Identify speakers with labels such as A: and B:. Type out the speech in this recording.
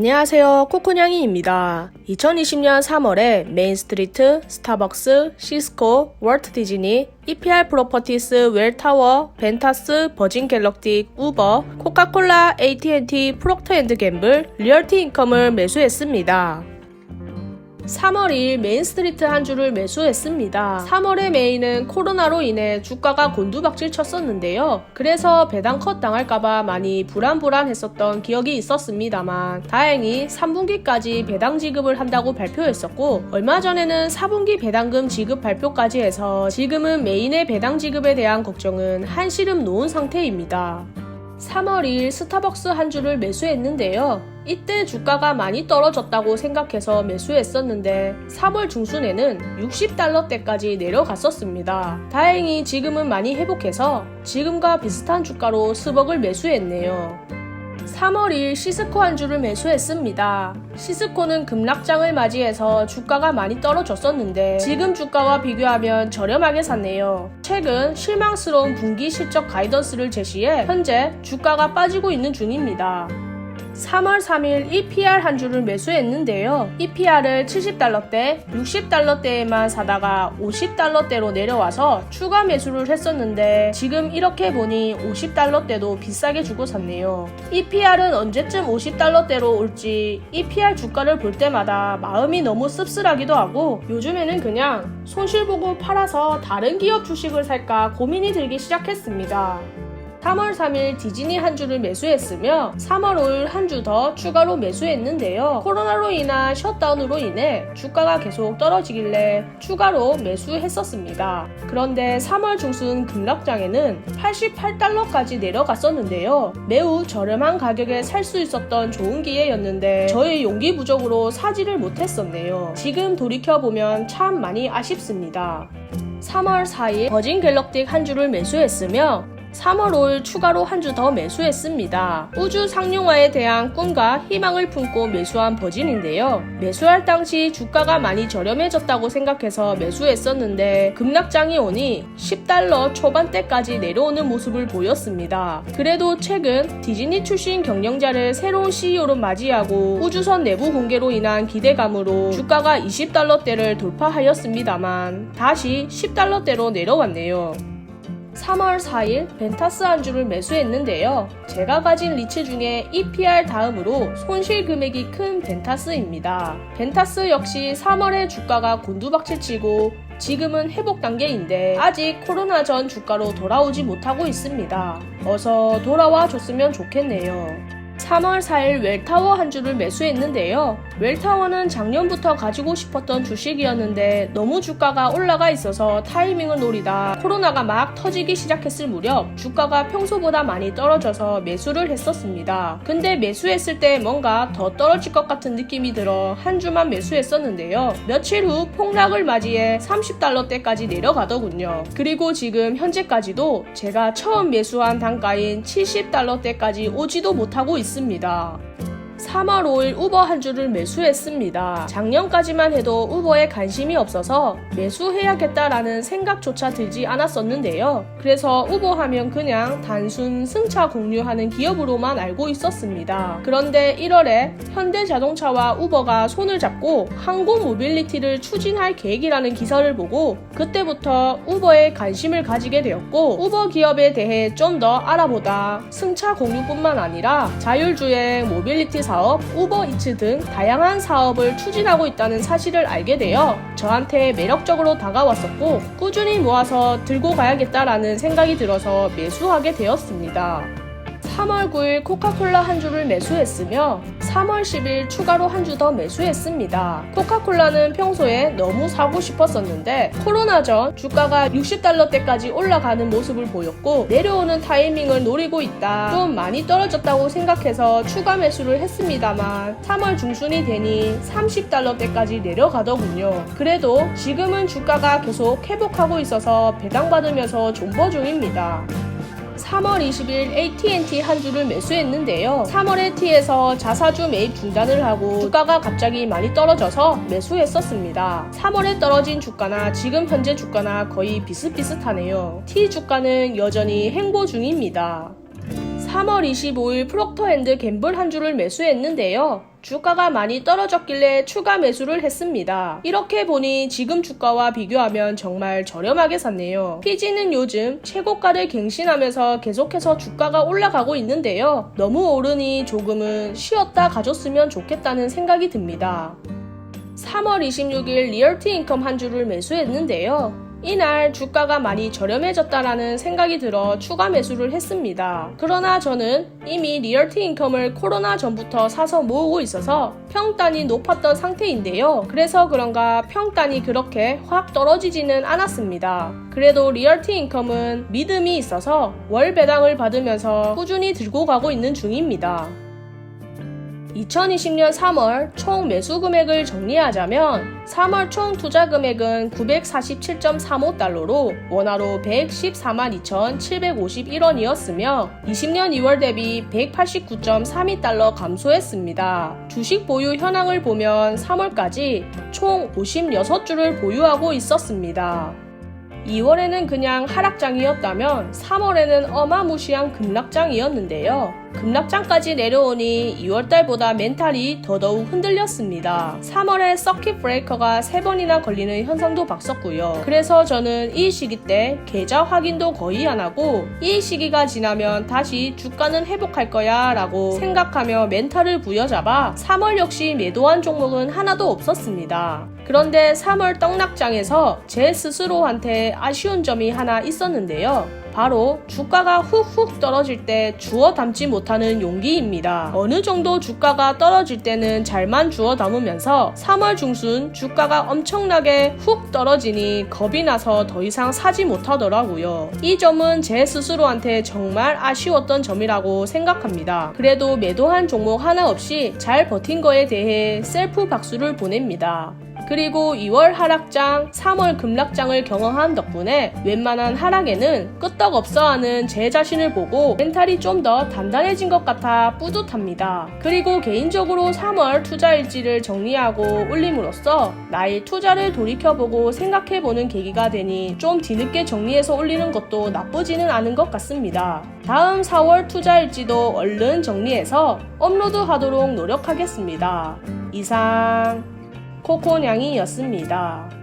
A: 안녕하세요, 코코냥이입니다. 2020년 3월에 메인스트리트, 스타벅스, 시스코, 월트 디즈니, EPR 프로퍼티스, 웰타워, 벤타스, 버진 갤럭틱, 우버, 코카콜라, AT&T, 프록터 앤드 갬블, 리얼티 인컴을 매수했습니다. 3월 2일 메인스트리트 한 주를 매수했습니다. 3월의 메인은 코로나로 인해 주가가 곤두박질 쳤었는데요. 그래서 배당 컷 당할까봐 많이 불안했었던 기억이 있었습니다만 다행히 3분기까지 배당 지급을 한다고 발표했었고 얼마 전에는 4분기 배당금 지급 발표까지 해서 지금은 메인의 배당 지급에 대한 걱정은 한시름 놓은 상태입니다. 3월 2일 스타벅스 한 주를 매수했는데요. 이때 주가가 많이 떨어졌다고 생각해서 매수했었는데 3월 중순에는 60달러대까지 내려갔었습니다. 다행히 지금은 많이 회복해서 지금과 비슷한 주가로 스벅을 매수했네요. 3월 2일 시스코 한 주를 매수했습니다. 시스코는 급락장을 맞이해서 주가가 많이 떨어졌었는데 지금 주가와 비교하면 저렴하게 샀네요. 최근 실망스러운 분기 실적 가이던스를 제시해 현재 주가가 빠지고 있는 중입니다. 3월 3일 EPR 한 주를 매수했는데요. EPR을 70달러대, 60달러대에만 사다가 50달러대로 내려와서 추가 매수를 했었는데 지금 이렇게 보니 50달러대도 비싸게 주고 샀네요. EPR은 언제쯤 50달러대로 올지 EPR 주가를 볼 때마다 마음이 너무 씁쓸하기도 하고 요즘에는 그냥 손실 보고 팔아서 다른 기업 주식을 살까 고민이 들기 시작했습니다. 3월 3일 디즈니 한 주를 매수했으며 3월 5일 한 주 더 추가로 매수했는데요. 코로나로 인한 셧다운으로 인해 주가가 계속 떨어지길래 추가로 매수했었습니다. 그런데 3월 중순 급락장에는 88달러까지 내려갔었는데요. 매우 저렴한 가격에 살 수 있었던 좋은 기회였는데 저의 용기 부족으로 사지를 못했었네요. 지금 돌이켜보면 참 많이 아쉽습니다. 3월 4일 버진 갤럭틱 한 주를 매수했으며 3월 5일 추가로 한 주 더 매수했습니다. 우주 상용화에 대한 꿈과 희망을 품고 매수한 버진인데요. 매수할 당시 주가가 많이 저렴해졌다고 생각해서 매수했었는데 급락장이 오니 10달러 초반대까지 내려오는 모습을 보였습니다. 그래도 최근 디즈니 출신 경영자를 새로운 CEO로 맞이하고 우주선 내부 공개로 인한 기대감으로 주가가 20달러대를 돌파하였습니다만 다시 10달러대로 내려왔네요. 3월 4일 벤타스 한 주를 매수했는데요. 제가 가진 리츠 중에 EPR 다음으로 손실 금액이 큰 벤타스입니다. 벤타스 역시 3월에 주가가 곤두박질치고 지금은 회복 단계인데 아직 코로나 전 주가로 돌아오지 못하고 있습니다. 어서 돌아와 줬으면 좋겠네요. 3월 4일 웰타워 한 주를 매수했는데요. 웰타워는 작년부터 가지고 싶었던 주식이었는데 너무 주가가 올라가 있어서 타이밍을 노리다 코로나가 막 터지기 시작했을 무렵 주가가 평소보다 많이 떨어져서 매수를 했었습니다. 근데 매수했을 때 뭔가 더 떨어질 것 같은 느낌이 들어 한 주만 매수했었는데요. 며칠 후 폭락을 맞이해 30달러대까지 내려가더군요. 그리고 지금 현재까지도 제가 처음 매수한 단가인 70달러대까지 오지도 못하고 있습니다. 3월 5일 우버 한 주를 매수했습니다. 작년까지만 해도 우버에 관심이 없어서 매수해야겠다라는 생각조차 들지 않았었는데요. 그래서 우버 하면 그냥 단순 승차 공유하는 기업으로만 알고 있었습니다. 그런데 1월에 현대자동차와 우버가 손을 잡고 항공 모빌리티를 추진할 계획이라는 기사를 보고 그때부터 우버에 관심을 가지게 되었고 우버 기업에 대해 좀 더 알아보다 승차 공유뿐만 아니라 자율주행, 모빌리티 사업, 우버이츠 등 다양한 사업을 추진하고 있다는 사실을 알게 되어 저한테 매력적으로 다가왔었고 꾸준히 모아서 들고 가야겠다라는 생각이 들어서 매수하게 되었습니다. 3월 9일 코카콜라 한 주를 매수했으며 3월 10일 추가로 한 주 더 매수했습니다. 코카콜라는 평소에 너무 사고 싶었었는데 코로나 전 주가가 60달러대까지 올라가는 모습을 보였고 내려오는 타이밍을 노리고 있다. 좀 많이 떨어졌다고 생각해서 추가 매수를 했습니다만 3월 중순이 되니 30달러대까지 내려가더군요. 그래도 지금은 주가가 계속 회복하고 있어서 배당받으면서 존버 중입니다. 3월 20일 AT&T 한 주를 매수했는데요. 3월에 T에서 자사주 매입 중단을 하고 주가가 갑자기 많이 떨어져서 매수했었습니다. 3월에 떨어진 주가나 지금 현재 주가나 거의 비슷비슷하네요. T 주가는 여전히 횡보 중입니다. 3월 25일 프록터 & 갬블 한 주를 매수했는데요. 주가가 많이 떨어졌길래 추가 매수를 했습니다. 이렇게 보니 지금 주가와 비교하면 정말 저렴하게 샀네요. PG는 요즘 최고가를 갱신하면서 계속해서 주가가 올라가고 있는데요. 너무 오르니 조금은 쉬었다 가줬으면 좋겠다는 생각이 듭니다. 3월 26일 리얼티 인컴 한 주를 매수했는데요. 이날 주가가 많이 저렴해졌다라는 생각이 들어 추가 매수를 했습니다. 그러나 저는 이미 리얼티 인컴을 코로나 전부터 사서 모으고 있어서 평단이 높았던 상태인데요. 그래서 그런가 평단이 그렇게 확 떨어지지는 않았습니다. 그래도 리얼티 인컴은 믿음이 있어서 월 배당을 받으면서 꾸준히 들고 가고 있는 중입니다. 2020년 3월 총 매수 금액을 정리하자면 3월 총 투자 금액은 947.35달러로 원화로 114만2,751원이었으며 20년 2월 대비 189.32달러 감소했습니다. 주식 보유 현황을 보면 3월까지 총 56주를 보유하고 있었습니다. 2월에는 그냥 하락장이었다면 3월에는 어마무시한 급락장이었는데요. 급락장까지 내려오니 2월달보다 멘탈이 더더욱 흔들렸습니다. 3월에 서킷 브레이커가 3번이나 걸리는 현상도 봤었고요. 그래서 저는 이 시기 때 계좌 확인도 거의 안 하고 이 시기가 지나면 다시 주가는 회복할 거야 라고 생각하며 멘탈을 부여잡아 3월 역시 매도한 종목은 하나도 없었습니다. 그런데 3월 떡락장에서 제 스스로한테 아쉬운 점이 하나 있었는데요. 바로 주가가 훅훅 떨어질 때 주워 담지 못하는 용기입니다. 어느 정도 주가가 떨어질 때는 잘만 주워 담으면서 3월 중순 주가가 엄청나게 훅 떨어지니 겁이 나서 더 이상 사지 못하더라고요. 이 점은 제 스스로한테 정말 아쉬웠던 점이라고 생각합니다. 그래도 매도한 종목 하나 없이 잘 버틴 거에 대해 셀프 박수를 보냅니다. 그리고 2월 하락장, 3월 급락장을 경험한 덕분에 웬만한 하락에는 끄떡없어 하는 제 자신을 보고 멘탈이 좀 더 단단해진 것 같아 뿌듯합니다. 그리고 개인적으로 3월 투자 일지를 정리하고 올림으로써 나의 투자를 돌이켜보고 생각해보는 계기가 되니 좀 뒤늦게 정리해서 올리는 것도 나쁘지는 않은 것 같습니다. 다음 4월 투자 일지도 얼른 정리해서 업로드하도록 노력하겠습니다. 이상 코코냥이였습니다.